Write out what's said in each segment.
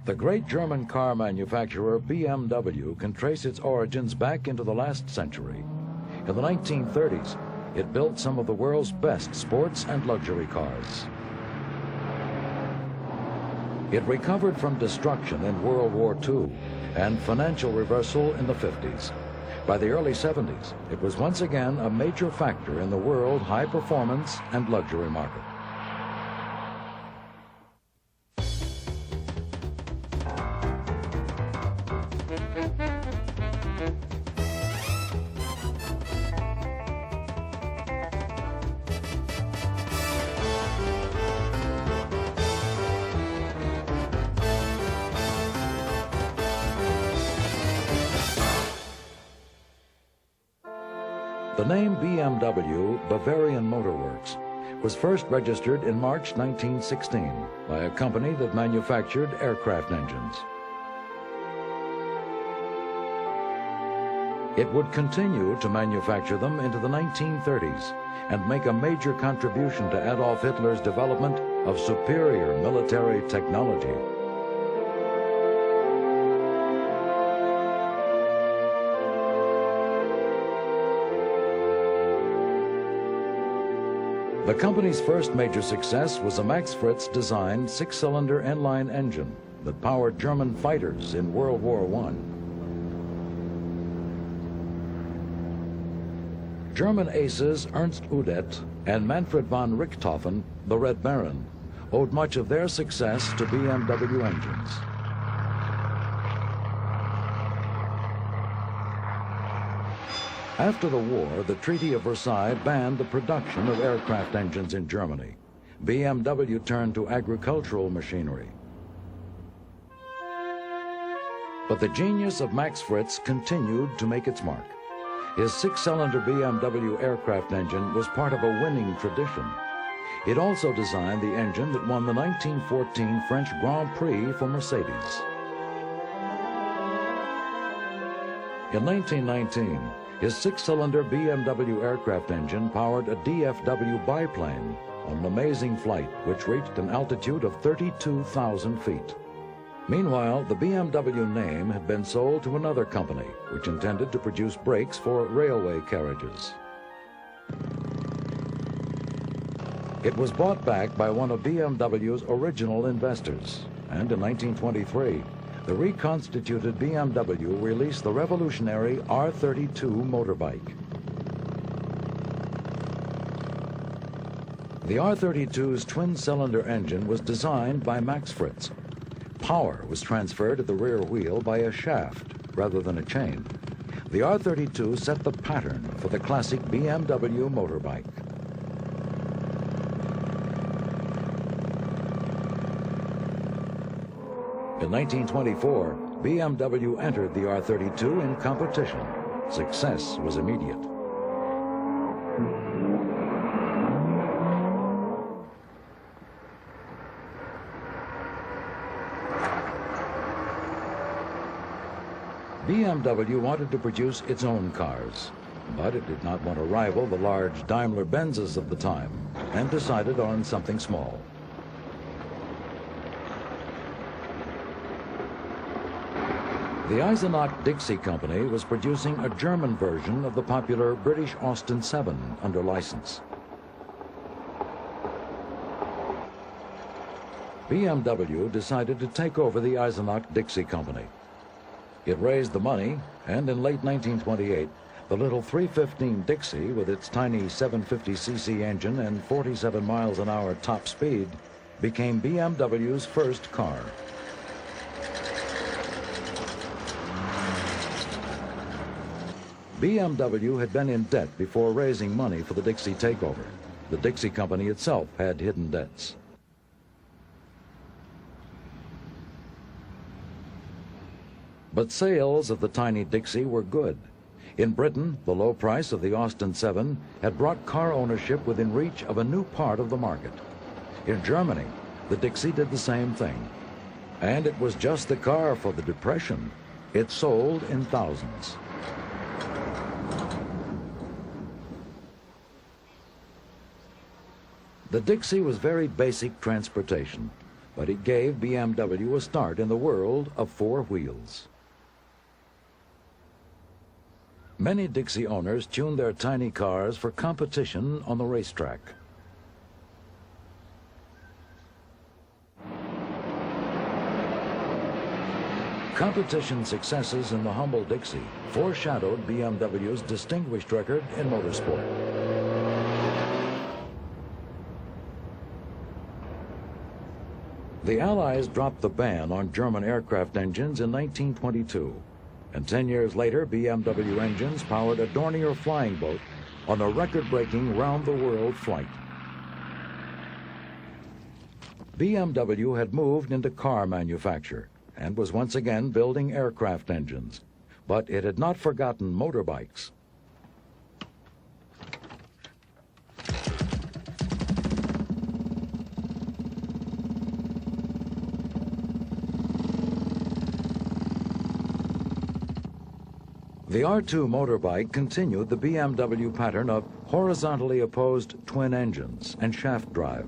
The great German car manufacturer BMW can trace its origins back into the last century. In the 1930s, it built some of the world's best sports and luxury cars. It recovered from destruction in World War II and financial reversal in the 50s. By the early 70s, it was once again a major factor in the world high-performance and luxury market. The name BMW, Bavarian Motor Works, was first registered in March 1916 by a company that manufactured aircraft engines. It would continue to manufacture them into the 1930s and make a major contribution to Adolf Hitler's development of superior military technology. The company's first major success was a Max Fritz-designed six-cylinder inline engine that powered German fighters in World War I. German aces Ernst Udet and Manfred von Richthofen, the Red Baron, owed much of their success to BMW engines. After the war, the Treaty of Versailles banned the production of aircraft engines in Germany. BMW turned to agricultural machinery. But the genius of Max Fritz continued to make its mark. His six-cylinder BMW aircraft engine was part of a winning tradition. It also designed the engine that won the 1914 French Grand Prix for Mercedes. In 1919, his six-cylinder BMW aircraft engine powered a DFW biplane on an amazing flight which reached an altitude of 32,000 feet. Meanwhile, the BMW name had been sold to another company which intended to produce brakes for railway carriages. It was bought back by one of BMW's original investors, and in 1923, the reconstituted BMW released the revolutionary R32 motorbike. The R32's twin-cylinder engine was designed by Max Fritz. Power was transferred to the rear wheel by a shaft rather than a chain. The R32 set the pattern for the classic BMW motorbike. In 1924, BMW entered the R32 in competition. Success was immediate. BMW wanted to produce its own cars, but it did not want to rival the large Daimler-Benzes of the time and decided on something small. The Eisenach-Dixie Company was producing a German version of the popular British Austin 7 under license. BMW decided to take over the Eisenach-Dixie Company. It raised the money, and in late 1928, the little 315 Dixie, with its tiny 750cc engine and 47 miles an hour top speed, became BMW's first car. BMW had been in debt before raising money for the Dixie takeover. The Dixie Company itself had hidden debts. But sales of the tiny Dixie were good. In Britain, the low price of the Austin 7 had brought car ownership within reach of a new part of the market. In Germany, the Dixie did the same thing. And it was just the car for the Depression. It sold in thousands. The Dixie was very basic transportation. but it gave BMW a start in the world of four wheels. Many Dixie owners tuned their tiny cars for competition on the racetrack. Competition successes in the humble Dixie foreshadowed BMW's distinguished record in motorsport. The Allies dropped the ban on German aircraft engines in 1922, and 10 years later, BMW engines powered a Dornier flying boat on a record-breaking round-the-world flight. BMW had moved into car manufacture and was once again building aircraft engines, but it had not forgotten motorbikes. The R2 motorbike continued the BMW pattern of horizontally opposed twin engines and shaft drive.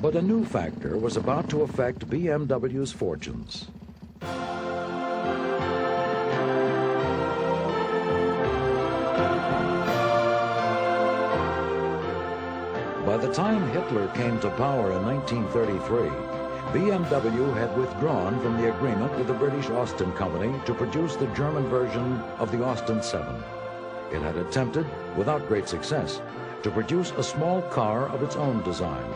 But a new factor was about to affect BMW's fortunes. By the time Hitler came to power in 1933, BMW had withdrawn from the agreement with the British Austin Company to produce the German version of the Austin 7. It had attempted, without great success, to produce a small car of its own design.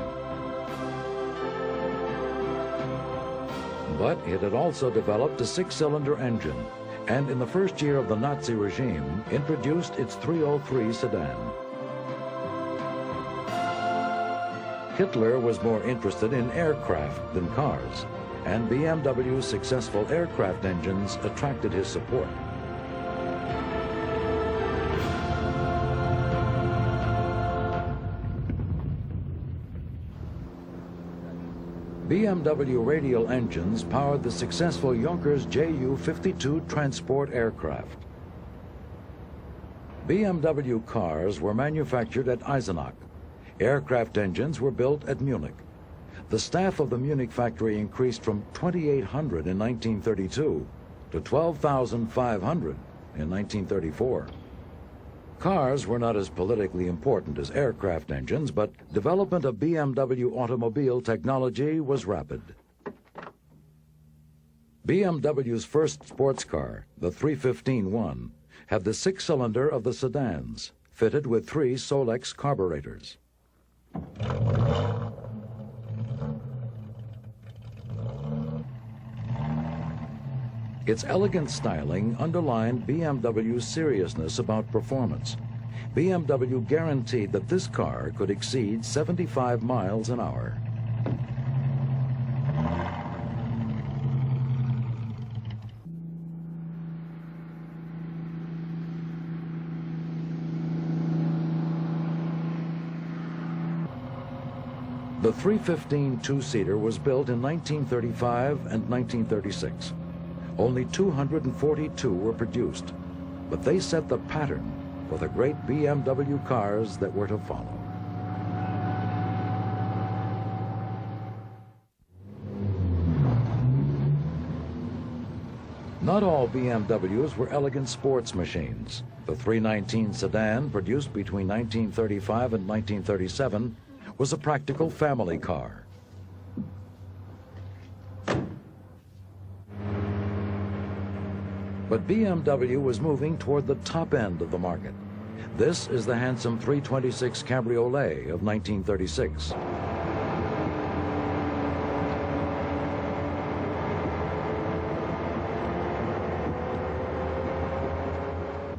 But it had also developed a six-cylinder engine, and in the first year of the Nazi regime, introduced its 303 sedan. Hitler was more interested in aircraft than cars, and BMW's successful aircraft engines attracted his support. BMW radial engines powered the successful Junkers Ju-52 transport aircraft. BMW cars were manufactured at Eisenach. Aircraft engines were built at Munich. The staff of the Munich factory increased from 2,800 in 1932 to 12,500 in 1934. Cars were not as politically important as aircraft engines, but development of BMW automobile technology was rapid. BMW's first sports car, the 315-1, had the six-cylinder of the sedans, fitted with 3 Solex carburetors. Its elegant styling underlined BMW's seriousness about performance. BMW guaranteed that this car could exceed 75 miles an hour. The 315 two-seater was built in 1935 and 1936. Only 242 were produced, but they set the pattern for the great BMW cars that were to follow. Not all BMWs were elegant sports machines. The 319 sedan, produced between 1935 and 1937, was a practical family car. But BMW was moving toward the top end of the market. This is the handsome 326 Cabriolet of 1936.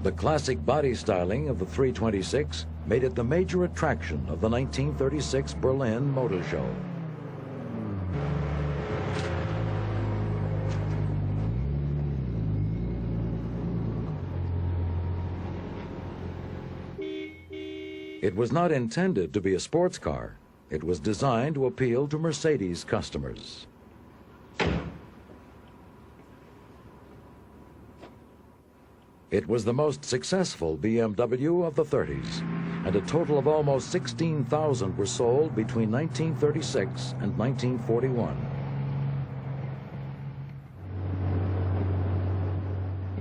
The classic body styling of the 326 made it the major attraction of the 1936 Berlin Motor Show. It was not intended to be a sports car. It was designed to appeal to Mercedes customers. It was the most successful BMW of the 30s. and a total of almost 16,000 were sold between 1936 and 1941.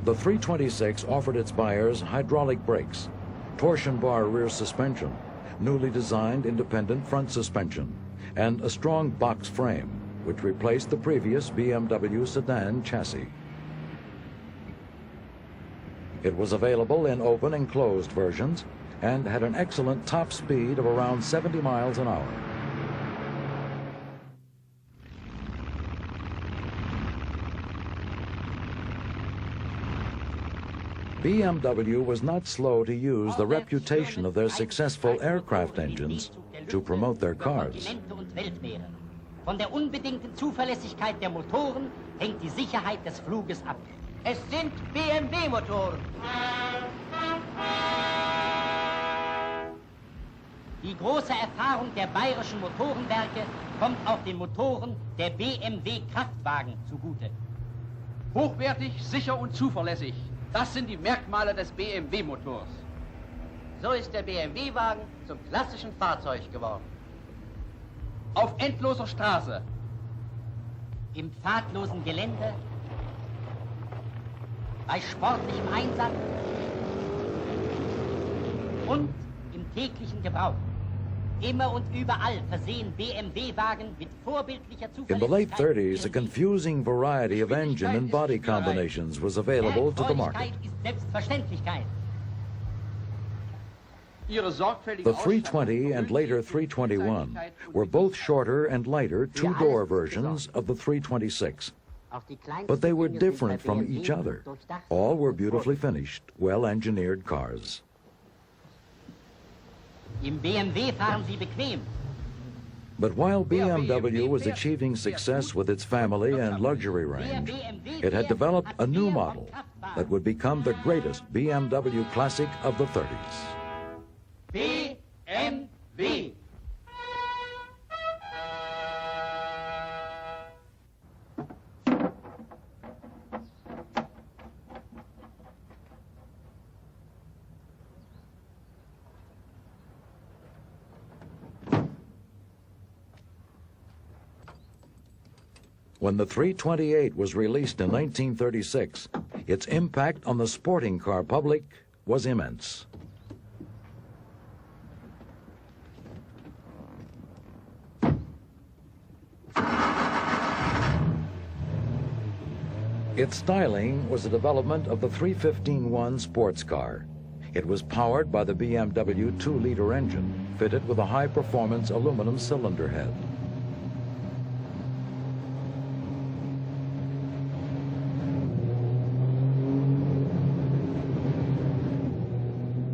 The 326 offered its buyers hydraulic brakes, torsion bar rear suspension, newly designed independent front suspension, and a strong box frame, which replaced the previous BMW sedan chassis. It was available in open and closed versions and had an excellent top speed of around 70 miles an hour. BMW was not slow to use the reputation of their successful aircraft engines to promote their cars. Von der unbedingten Zuverlässigkeit der Motoren hängt die Sicherheit des Fluges ab. Es sind BMW-Motoren. Die große Erfahrung der bayerischen Motorenwerke kommt auch den Motoren der BMW-Kraftwagen zugute. Hochwertig, sicher und zuverlässig. Das sind die Merkmale des BMW-Motors. So ist der BMW-Wagen zum klassischen Fahrzeug geworden. Auf endloser Straße. Im pfadlosen Gelände. Bei sportlichem Einsatz. Und im täglichen Gebrauch. Immer und überall versehen BMW-Wagen mit vorbildlicher Zuverlässigkeit. In the late 30s, a confusing variety of engine and body combinations was available to the market. Ist Selbstverständlichkeit. The 320 and later 321 were both shorter and lighter two-door versions of the 326. But they were different from each other. All were beautifully finished, well-engineered cars. Im BMW fahren Sie bequem. But while BMW was achieving success with its family and luxury range, it had developed a new model that would become the greatest BMW classic of the 30s. BMW. When the 328 was released in 1936, its impact on the sporting car public was immense. Its styling was a development of the 315-1 sports car. It was powered by the BMW 2-liter engine, fitted with a high-performance aluminum cylinder head.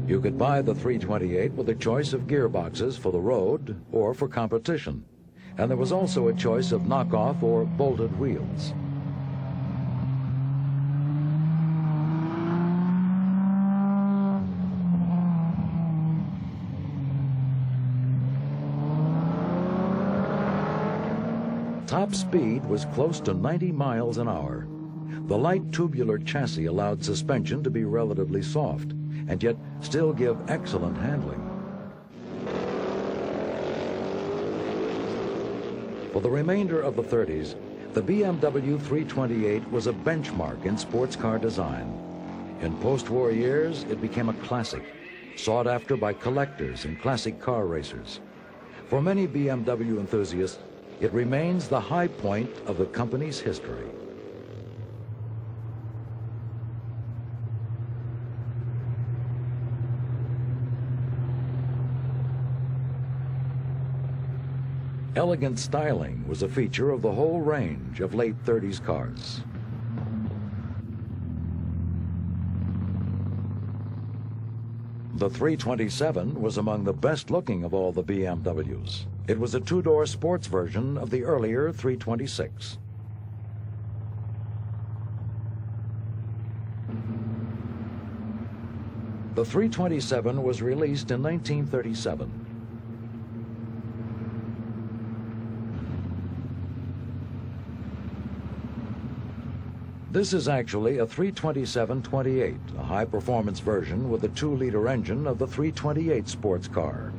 You could buy the 328 with a choice of gearboxes for the road or for competition, and there was also a choice of knockoff or bolted wheels. Top speed was close to 90 miles an hour. The light tubular chassis allowed suspension to be relatively soft, and yet still give excellent handling. For the remainder of the 30s, the BMW 328 was a benchmark in sports car design. In post-war years, it became a classic, sought after by collectors and classic car racers. For many BMW enthusiasts, it remains the high point of the company's history. Elegant styling was a feature of the whole range of late 30s cars. The 327 was among the best-looking of all the BMWs. It was a two-door sports version of the earlier 326. The 327 was released in 1937. This is actually a 327-28, a high-performance version with a 2-liter engine of the 328 sports car.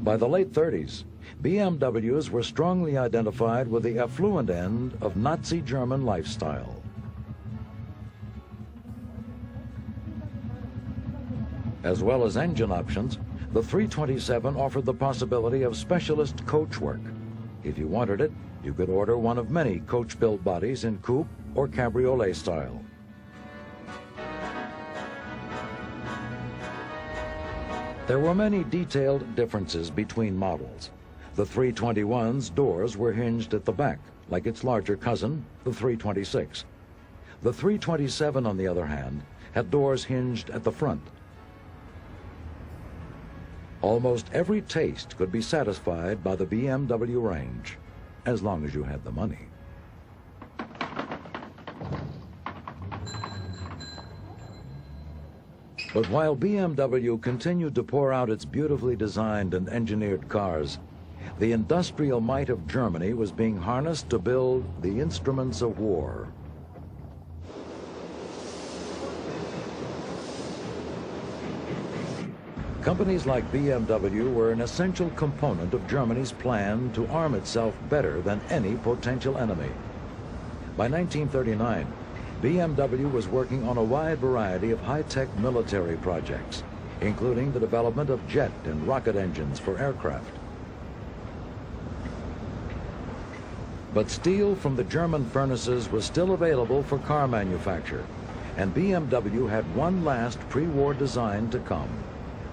By the late 30s, BMWs were strongly identified with the affluent end of Nazi German lifestyle. As well as engine options, the 327 offered the possibility of specialist coach work. If you wanted it, you could order one of many coach-built bodies in coupe or cabriolet style. There were many detailed differences between models. The 321's doors were hinged at the back, like its larger cousin, the 326. The 327, on the other hand, had doors hinged at the front. Almost every taste could be satisfied by the BMW range, as long as you had the money. But while BMW continued to pour out its beautifully designed and engineered cars, the industrial might of Germany was being harnessed to build the instruments of war. Companies like BMW were an essential component of Germany's plan to arm itself better than any potential enemy. By 1939, BMW was working on a wide variety of high-tech military projects, including the development of jet and rocket engines for aircraft. But steel from the German furnaces was still available for car manufacture, and BMW had one last pre-war design to come,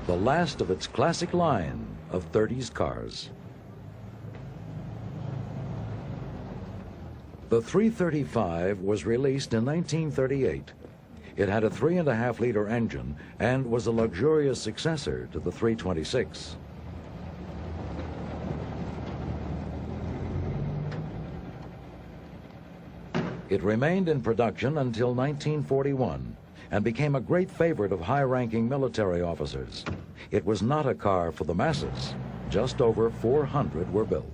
the last of its classic line of 30s cars. The 335 was released in 1938. It had a 3.5-liter engine and was a luxurious successor to the 326. It remained in production until 1941 and became a great favorite of high-ranking military officers. It was not a car for the masses. Just over 400 were built.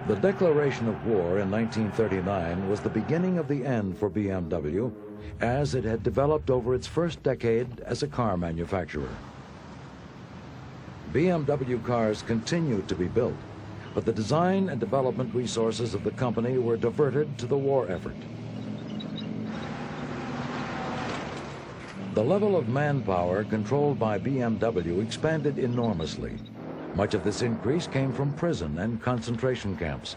The declaration of war in 1939 was the beginning of the end for BMW, as it had developed over its first decade as a car manufacturer. BMW cars continued to be built, but the design and development resources of the company were diverted to the war effort. The level of manpower controlled by BMW expanded enormously. Much of this increase came from prison and concentration camps.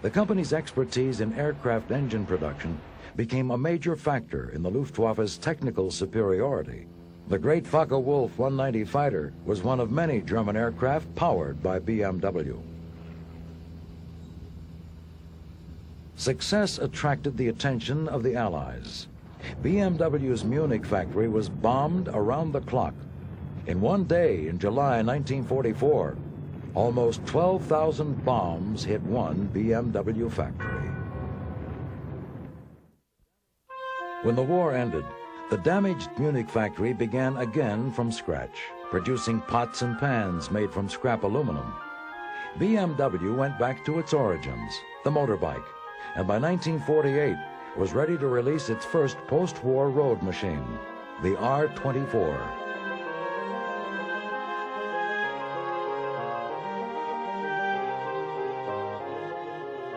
The company's expertise in aircraft engine production became a major factor in the Luftwaffe's technical superiority. The great Focke-Wulf 190 fighter was one of many German aircraft powered by BMW. Success attracted the attention of the Allies. BMW's Munich factory was bombed around the clock. In one day in July 1944, almost 12,000 bombs hit one BMW factory. When the war ended, the damaged Munich factory began again from scratch, producing pots and pans made from scrap aluminum. BMW went back to its origins, the motorbike, and by 1948 was ready to release its first post-war road machine, the R-24.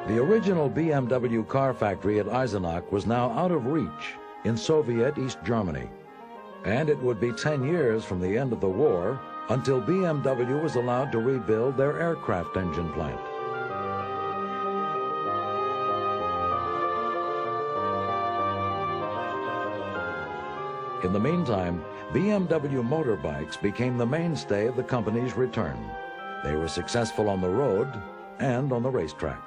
The original BMW car factory at Eisenach was now out of reach in Soviet East Germany, and it would be 10 years from the end of the war until BMW was allowed to rebuild their aircraft engine plant. In the meantime, BMW motorbikes became the mainstay of the company's return. They were successful on the road and on the racetrack.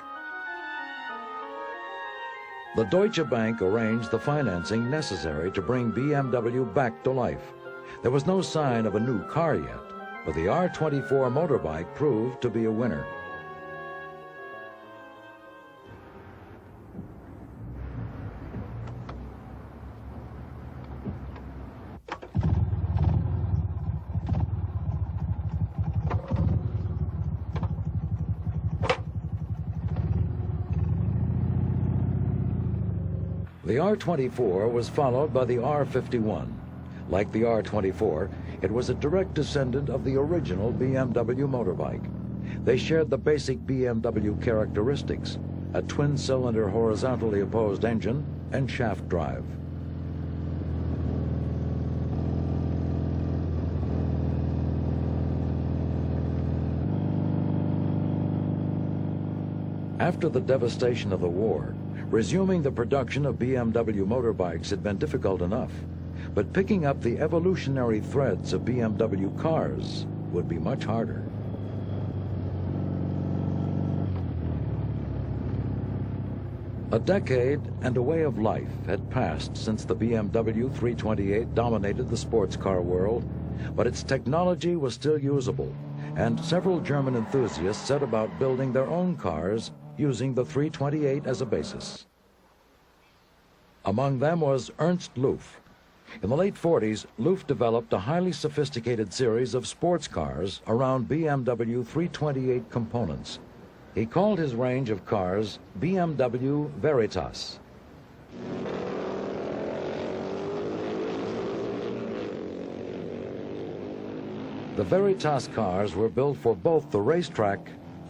The Deutsche Bank arranged the financing necessary to bring BMW back to life. There was no sign of a new car yet, but the R-24 motorbike proved to be a winner. The R-24 was followed by the R-51. Like the R-24, it was a direct descendant of the original BMW motorbike. They shared the basic BMW characteristics: a twin-cylinder horizontally opposed engine and shaft drive. After the devastation of the war, resuming the production of BMW motorbikes had been difficult enough, but picking up the evolutionary threads of BMW cars would be much harder. A decade and a way of life had passed since the BMW 328 dominated the sports car world, but its technology was still usable, and several German enthusiasts set about building their own cars using the 328 as a basis. Among them was Ernst Loof. In the late 40s, Loof developed a highly sophisticated series of sports cars around BMW 328 components. He called his range of cars BMW Veritas. The Veritas cars were built for both the racetrack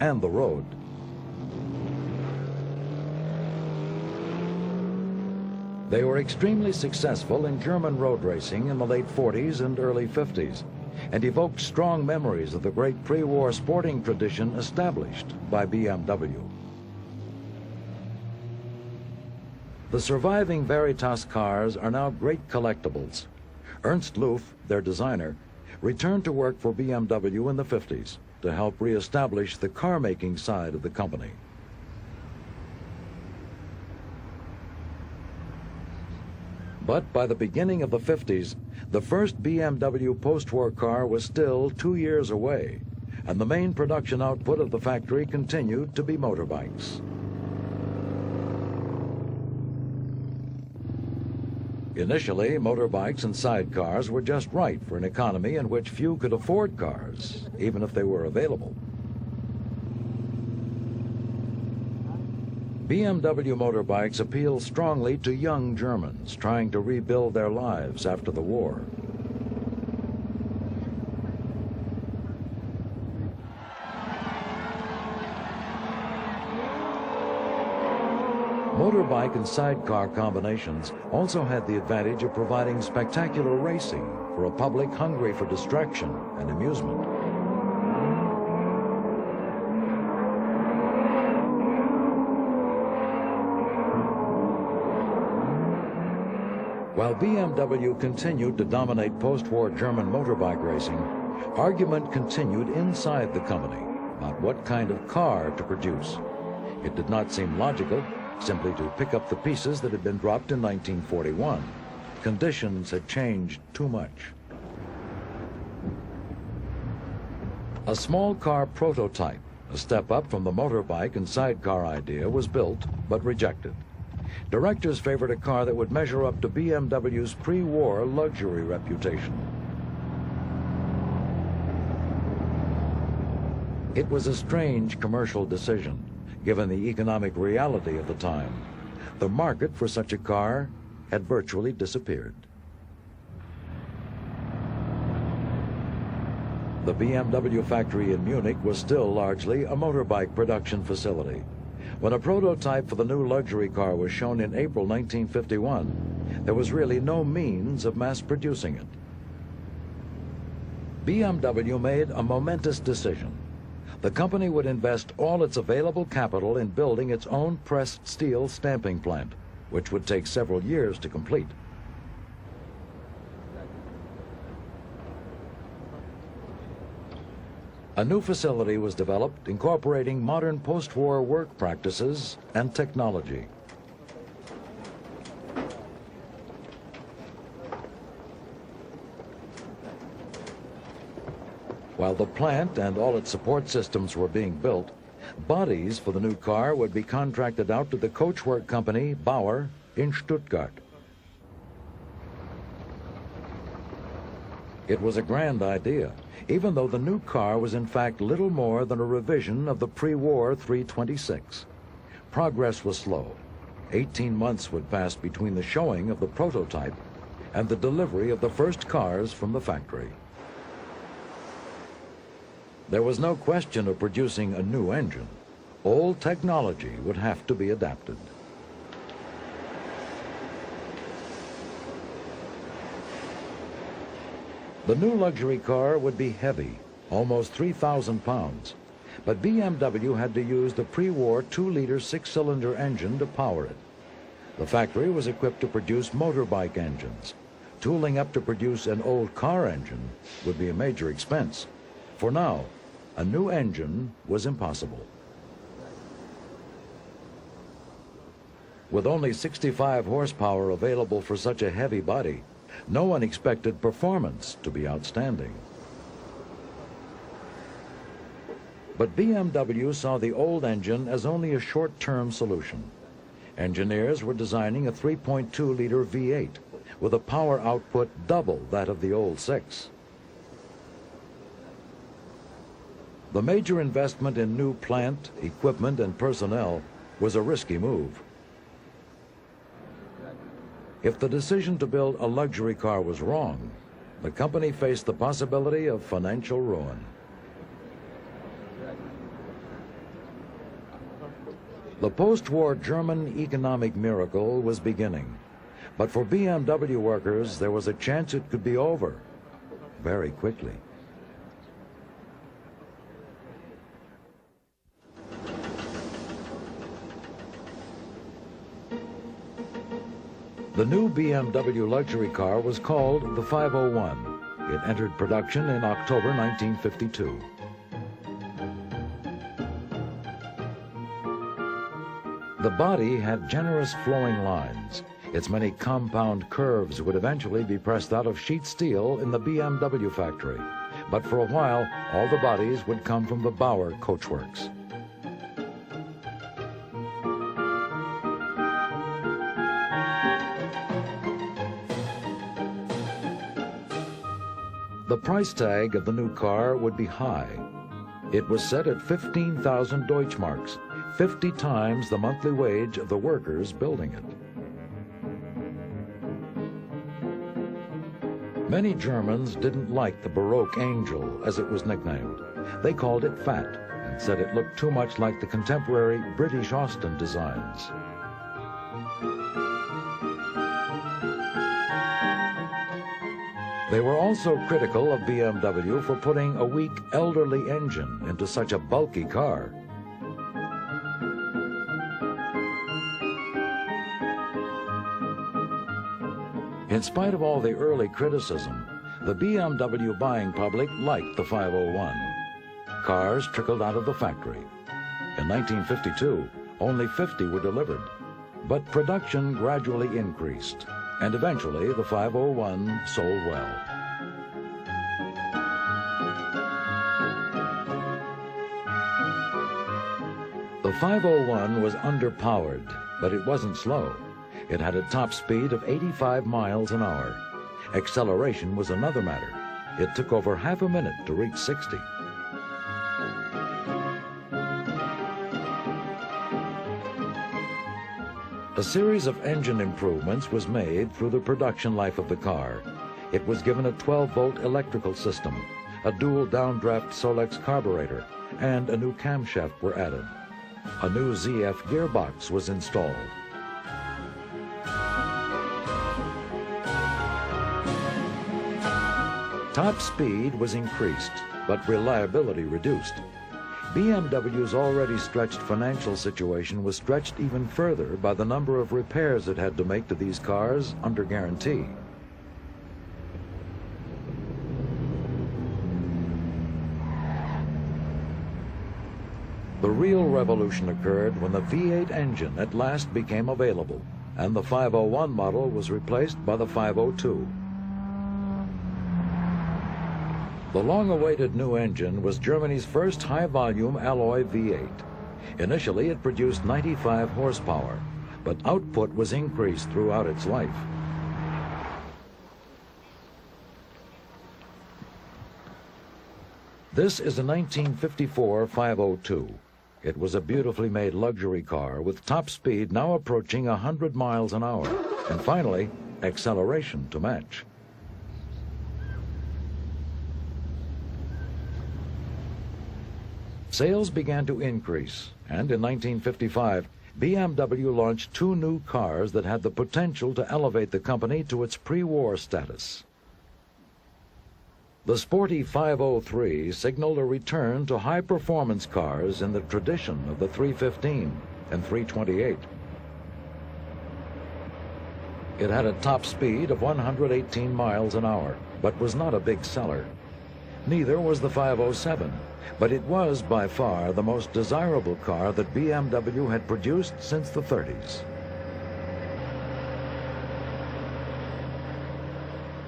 and the road. They were extremely successful in German road racing in the late 40s and early 50s, and evoked strong memories of the great pre-war sporting tradition established by BMW. The surviving Veritas cars are now great collectibles. Ernst Loof, their designer, returned to work for BMW in the 50s to help re-establish the car-making side of the company. But by the beginning of the 50s, the first BMW post-war car was still 2 years away, and the main production output of the factory continued to be motorbikes. Initially, motorbikes and sidecars were just right for an economy in which few could afford cars, even if they were available. BMW motorbikes appeal strongly to young Germans trying to rebuild their lives after the war. Motorbike and sidecar combinations also had the advantage of providing spectacular racing for a public hungry for distraction and amusement. While BMW continued to dominate post-war German motorbike racing, argument continued inside the company about what kind of car to produce. It did not seem logical simply to pick up the pieces that had been dropped in 1941. Conditions had changed too much. A small car prototype, a step up from the motorbike and sidecar idea, was built but rejected. Directors favored a car that would measure up to BMW's pre-war luxury reputation. It was a strange commercial decision, given the economic reality of the time. The market for such a car had virtually disappeared. The BMW factory in Munich was still largely a motorbike production facility. When a prototype for the new luxury car was shown in April 1951, there was really no means of mass producing it. BMW made a momentous decision. The company would invest all its available capital in building its own pressed steel stamping plant, which would take several years to complete. A new facility was developed incorporating modern post-war work practices and technology. While the plant and all its support systems were being built, bodies for the new car would be contracted out to the coachwork company Bauer in Stuttgart. It was a grand idea, even though the new car was in fact little more than a revision of the pre-war 326. Progress was slow. 18 months would pass between the showing of the prototype and the delivery of the first cars from the factory. There was no question of producing a new engine. Old technology would have to be adapted. The new luxury car would be heavy, almost 3,000 pounds, but BMW had to use the pre-war 2-liter 6-cylinder engine to power it. The factory was equipped to produce motorbike engines. Tooling up to produce an old car engine would be a major expense. For now, a new engine was impossible. With only 65 horsepower available for such a heavy body, no one expected performance to be outstanding. But BMW saw the old engine as only a short-term solution. Engineers were designing a 3.2-liter V8 with a power output double that of the old 6. The major investment in new plant, equipment, and personnel was a risky move. If the decision to build a luxury car was wrong, the company faced the possibility of financial ruin. The post-war German economic miracle was beginning, but for BMW workers, there was a chance it could be over very quickly. The new BMW luxury car was called the 501. It entered production in October 1952. The body had generous flowing lines. Its many compound curves would eventually be pressed out of sheet steel in the BMW factory. But for a while, all the bodies would come from the Bauer coachworks. The price tag of the new car would be high. It was set at 15,000 Deutschmarks, 50 times the monthly wage of the workers building it. Many Germans didn't like the Baroque Angel, as it was nicknamed. They called it fat and said it looked too much like the contemporary British Austin designs. They were also critical of BMW for putting a weak, elderly engine into such a bulky car. In spite of all the early criticism, the BMW buying public liked the 501. Cars trickled out of the factory. In 1952, only 50 were delivered, but production gradually increased, and eventually the 501 sold well. The 501 was underpowered, but it wasn't slow. It had a top speed of 85 miles an hour. Acceleration was another matter. It took over half a minute to reach 60. A series of engine improvements was made through the production life of the car. It was given a 12-volt electrical system, a dual downdraft Solex carburetor, and a new camshaft were added. A new ZF gearbox was installed. Top speed was increased, but reliability reduced. BMW's already stretched financial situation was stretched even further by the number of repairs it had to make to these cars under guarantee. The real revolution occurred when the V8 engine at last became available, and the 501 model was replaced by the 502. The long-awaited new engine was Germany's first high-volume alloy V8. Initially, it produced 95 horsepower, but output was increased throughout its life. This is a 1954 502. It was a beautifully made luxury car with top speed now approaching 100 miles an hour, and finally, acceleration to match. Sales began to increase, and in 1955, BMW launched two new cars that had the potential to elevate the company to its pre-war status. The sporty 503 signaled a return to high-performance cars in the tradition of the 315 and 328. It had a top speed of 118 miles an hour, but was not a big seller. Neither was the 507, but it was by far the most desirable car that BMW had produced since the 30s.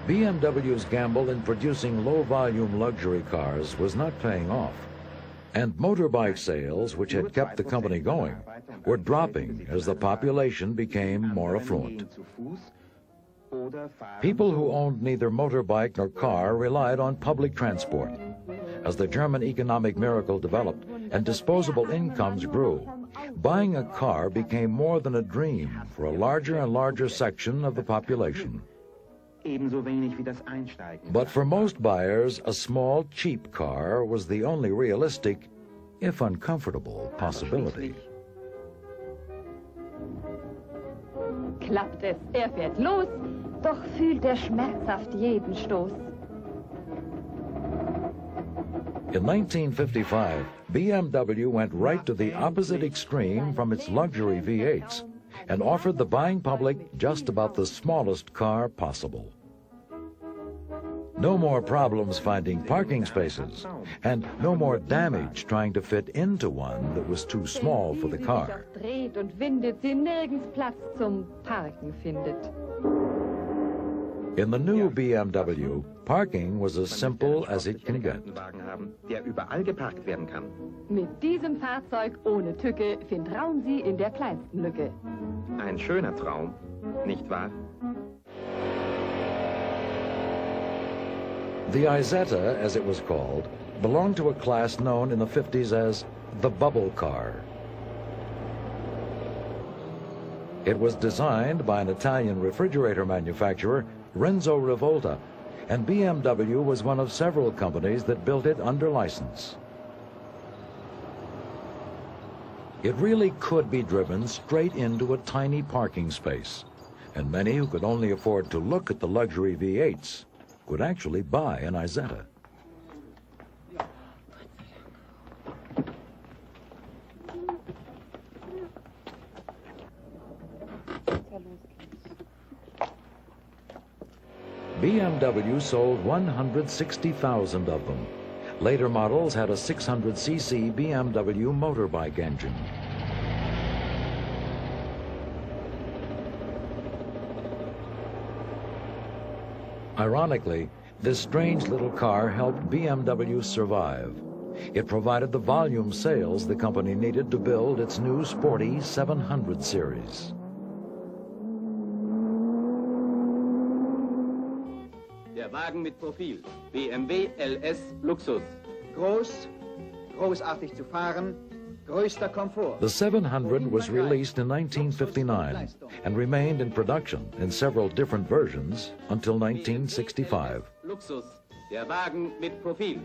BMW's gamble in producing low-volume luxury cars was not paying off, and motorbike sales, which had kept the company going, were dropping as the population became more affluent. People who owned neither motorbike nor car relied on public transport. As the German economic miracle developed and disposable incomes grew, buying a car became more than a dream for a larger and larger section of the population. But for most buyers, a small, cheap car was the only realistic, if uncomfortable, possibility. Klappt es, fährt los, doch fühlt schmerzhaft jeden Stoß. In 1955, BMW went right to the opposite extreme from its luxury V8s and offered the buying public just about the smallest car possible. No more problems finding parking spaces, and no more damage trying to fit into one that was too small for the car. Dreht und windet, sie nirgends Platz zum Parken findet. In the new BMW, parking was as simple as it can get. Mit diesem Fahrzeug ohne Tücke findet Raum Sie in der kleinsten Lücke. Ein schöner Traum, nicht wahr? The Isetta, as it was called, belonged to a class known in the 50s as the bubble car. It was designed by an Italian refrigerator manufacturer, Renzo Rivolta, and BMW was one of several companies that built it under license. It really could be driven straight into a tiny parking space, and many who could only afford to look at the luxury V8s could actually buy an Isetta. BMW sold 160,000 of them. Later models had a 600cc BMW motorbike engine. Ironically, this strange little car helped BMW survive. It provided the volume sales the company needed to build its new sporty 700 series. Der Wagen mit Profil. BMW LS Luxus. Groß, großartig zu fahren, größter Komfort. The 700 was released in 1959 and remained in production in several different versions until 1965. Luxus. Der Wagen mit Profil.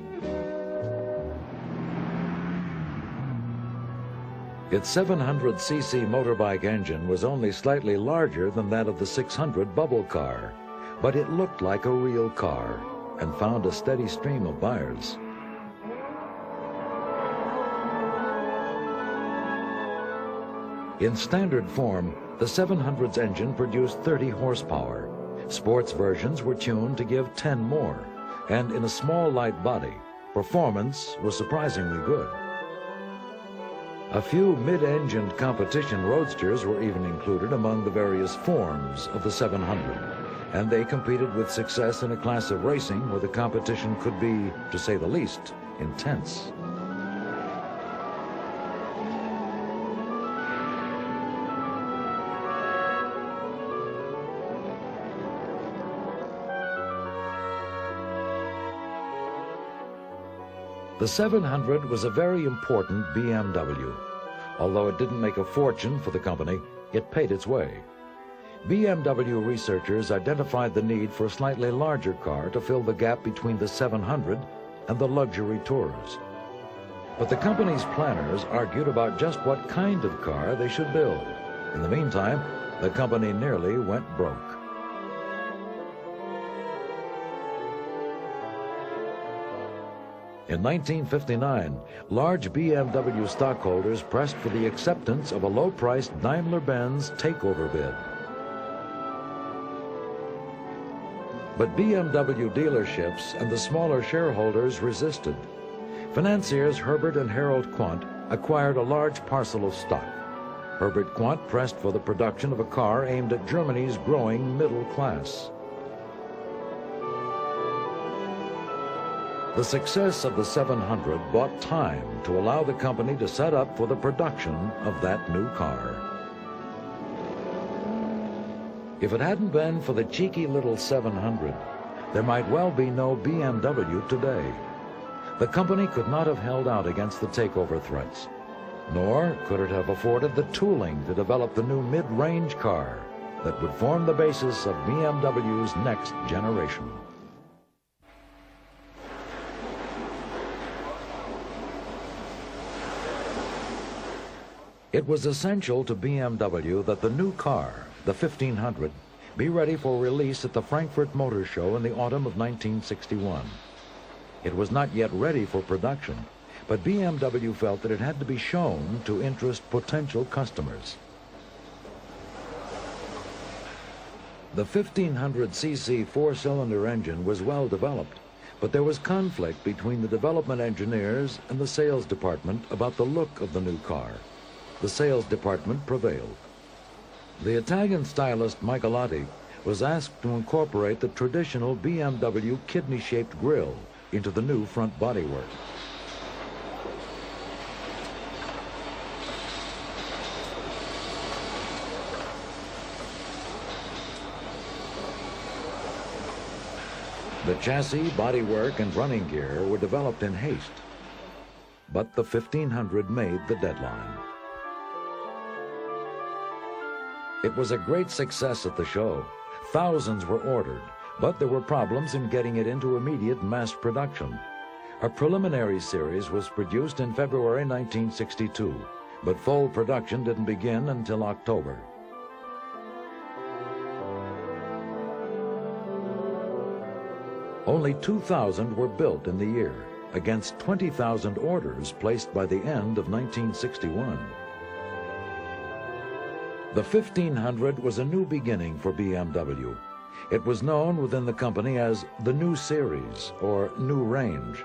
Its 700cc motorbike engine was only slightly larger than that of the 600 bubble car, but it looked like a real car and found a steady stream of buyers. In standard form, the 700's engine produced 30 horsepower. Sports versions were tuned to give 10 more, and in a small light body, performance was surprisingly good. A few mid-engined competition roadsters were even included among the various forms of the 700, and they competed with success in a class of racing where the competition could be, to say the least, intense. The 700 was a very important BMW. Although it didn't make a fortune for the company, it paid its way. BMW researchers identified the need for a slightly larger car to fill the gap between the 700 and the luxury tours. But the company's planners argued about just what kind of car they should build. In the meantime, the company nearly went broke. In 1959, large BMW stockholders pressed for the acceptance of a low-priced Daimler-Benz takeover bid. But BMW dealerships and the smaller shareholders resisted. Financiers Herbert and Harold Quandt acquired a large parcel of stock. Herbert Quandt pressed for the production of a car aimed at Germany's growing middle class. The success of the 700 bought time to allow the company to set up for the production of that new car. If it hadn't been for the cheeky little 700, there might well be no BMW today. The company could not have held out against the takeover threats, nor could it have afforded the tooling to develop the new mid-range car that would form the basis of BMW's next generation. It was essential to BMW that the new car, the 1500, be ready for release at the Frankfurt Motor Show in the autumn of 1961. It was not yet ready for production, but BMW felt that it had to be shown to interest potential customers. The 1500cc four-cylinder engine was well developed, but there was conflict between the development engineers and the sales department about the look of the new car. The sales department prevailed. The Italian stylist Michelotti was asked to incorporate the traditional BMW kidney-shaped grille into the new front bodywork. The chassis, bodywork, and running gear were developed in haste, but the 1500 made the deadline. It was a great success at the show. Thousands were ordered, but there were problems in getting it into immediate mass production. A preliminary series was produced in February 1962, but full production didn't begin until October. Only 2,000 were built in the year, against 20,000 orders placed by the end of 1961. The 1500 was a new beginning for BMW. It was known within the company as the New Series, or New Range.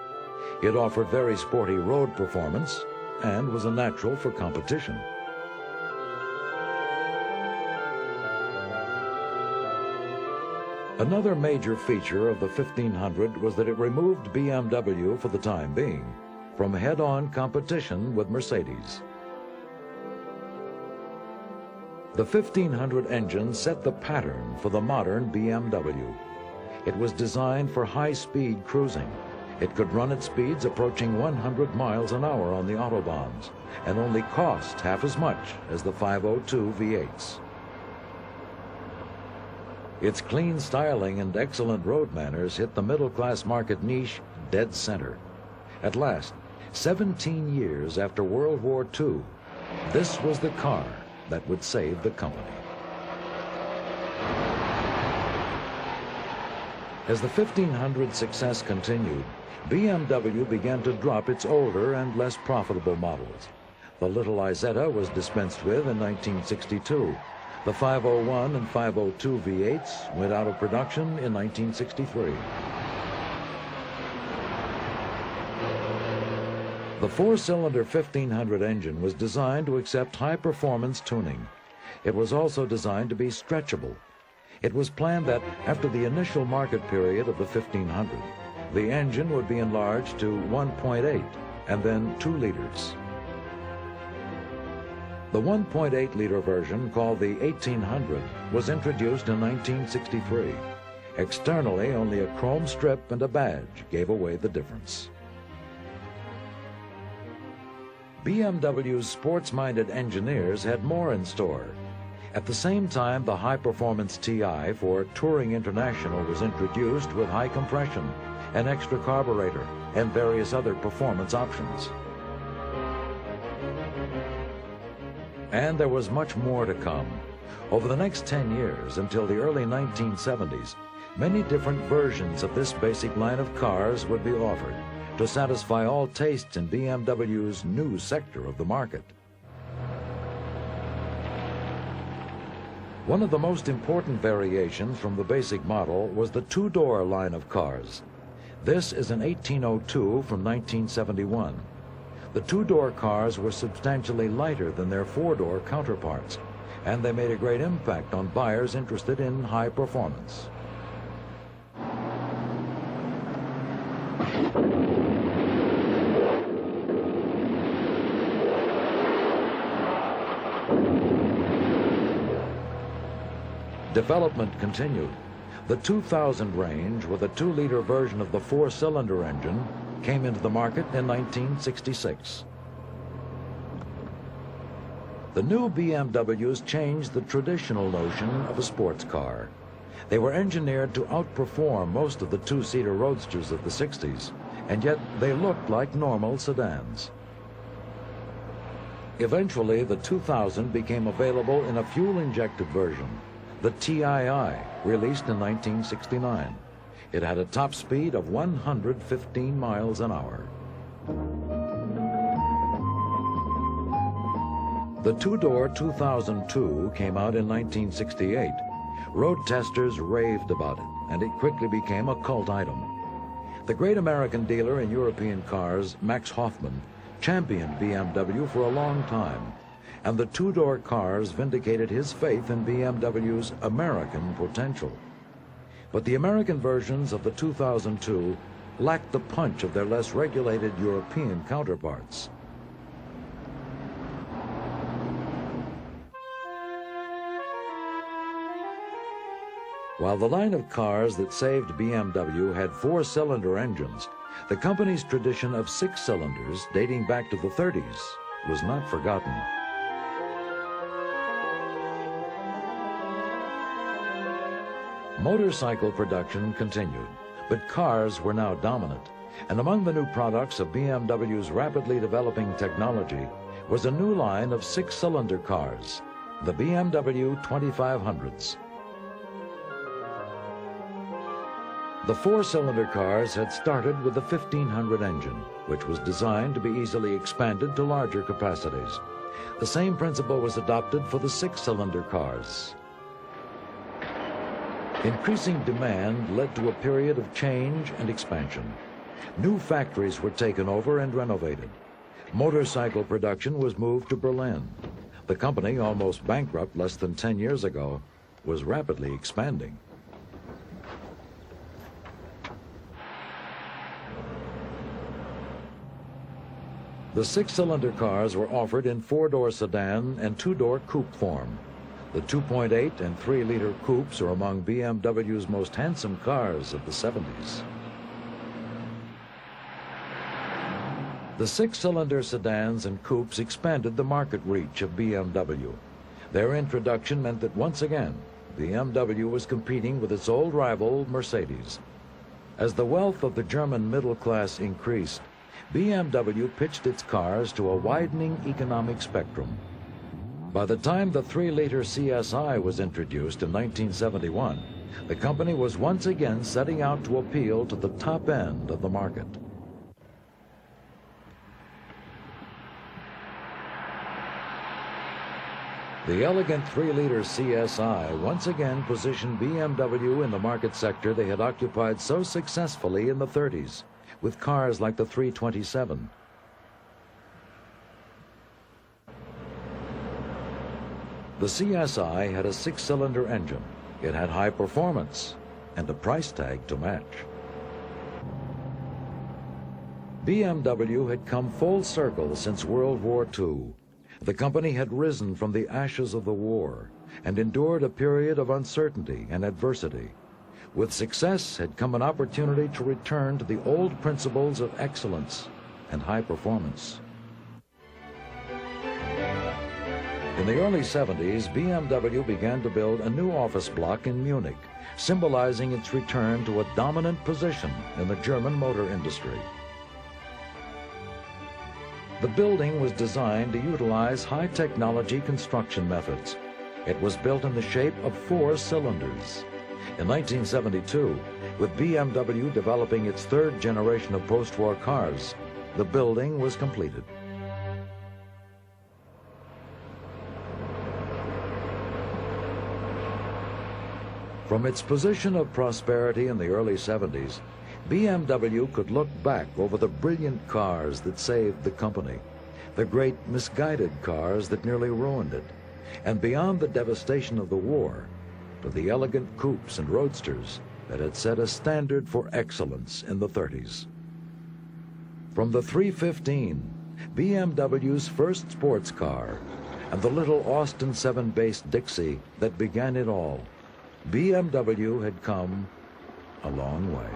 It offered very sporty road performance and was a natural for competition. Another major feature of the 1500 was that it removed BMW, for the time being, from head-on competition with Mercedes. The 1500 engine set the pattern for the modern BMW. It was designed for high-speed cruising. It could run at speeds approaching 100 miles an hour on the autobahns, and only cost half as much as the 502 V8s. Its clean styling and excellent road manners hit the middle-class market niche dead center. At last, 17 years after World War II, this was the car that would save the company. As the 1500's success continued, BMW began to drop its older and less profitable models. The little Isetta was dispensed with in 1962. The 501 and 502 V8s went out of production in 1963. The four-cylinder 1500 engine was designed to accept high-performance tuning. It was also designed to be stretchable. It was planned that after the initial market period of the 1500, the engine would be enlarged to 1.8 and then 2 liters. The 1.8-liter version, called the 1800, was introduced in 1963. Externally, only a chrome strip and a badge gave away the difference. BMW's sports-minded engineers had more in store. At the same time, the high-performance TI for Touring International was introduced with high compression, an extra carburetor, and various other performance options. And there was much more to come. Over the next 10 years, until the early 1970s, many different versions of this basic line of cars would be offered to satisfy all tastes in BMW's new sector of the market. One of the most important variations from the basic model was the two-door line of cars. This is an 1802 from 1971. The two-door cars were substantially lighter than their four-door counterparts, and they made a great impact on buyers interested in high performance. Development continued. The 2000 range, with a 2-liter version of the 4-cylinder engine, came into the market in 1966. The new BMWs changed the traditional notion of a sports car. They were engineered to outperform most of the 2-seater roadsters of the 60s, and yet they looked like normal sedans. Eventually, the 2000 became available in a fuel-injected version, the TII, released in 1969. It had a top speed of 115 miles an hour. The two-door 2002 came out in 1968. Road testers raved about it, and it quickly became a cult item. The great American dealer in European cars, Max Hoffman, championed BMW for a long time, and the two-door cars vindicated his faith in BMW's American potential. But the American versions of the 2002 lacked the punch of their less regulated European counterparts. While the line of cars that saved BMW had 4-cylinder engines, the company's tradition of 6 cylinders, dating back to the 30s, was not forgotten. Motorcycle production continued, but cars were now dominant, and among the new products of BMW's rapidly developing technology was a new line of 6-cylinder cars, the BMW 2500s. The 4-cylinder cars had started with the 1500 engine, which was designed to be easily expanded to larger capacities. The same principle was adopted for the 6-cylinder cars. Increasing demand led to a period of change and expansion. New factories were taken over and renovated. Motorcycle production was moved to Berlin. The company, almost bankrupt less than 10 years ago, was rapidly expanding. The 6-cylinder cars were offered in 4-door sedan and 2-door coupe form. The 2.8 and 3-liter coupes are among BMW's most handsome cars of the 70s. The 6-cylinder sedans and coupes expanded the market reach of BMW. Their introduction meant that once again, BMW was competing with its old rival, Mercedes. As the wealth of the German middle class increased, BMW pitched its cars to a widening economic spectrum. By the time the 3-liter CSI was introduced in 1971, the company was once again setting out to appeal to the top end of the market. The elegant 3-liter CSI once again positioned BMW in the market sector they had occupied so successfully in the 30s, with cars like the 327. The CSI had a 6-cylinder engine. It had high performance and a price tag to match. BMW had come full circle since World War II. The company had risen from the ashes of the war and endured a period of uncertainty and adversity. With success had come an opportunity to return to the old principles of excellence and high performance. In the early 70s, BMW began to build a new office block in Munich, symbolizing its return to a dominant position in the German motor industry. The building was designed to utilize high-technology construction methods. It was built in the shape of 4 cylinders. In 1972, with BMW developing its third generation of post-war cars, the building was completed. From its position of prosperity in the early 70s, BMW could look back over the brilliant cars that saved the company, the great misguided cars that nearly ruined it, and beyond the devastation of the war, to the elegant coupes and roadsters that had set a standard for excellence in the 30s. From the 315, BMW's first sports car, and the little Austin 7-based Dixie that began it all, BMW had come a long way.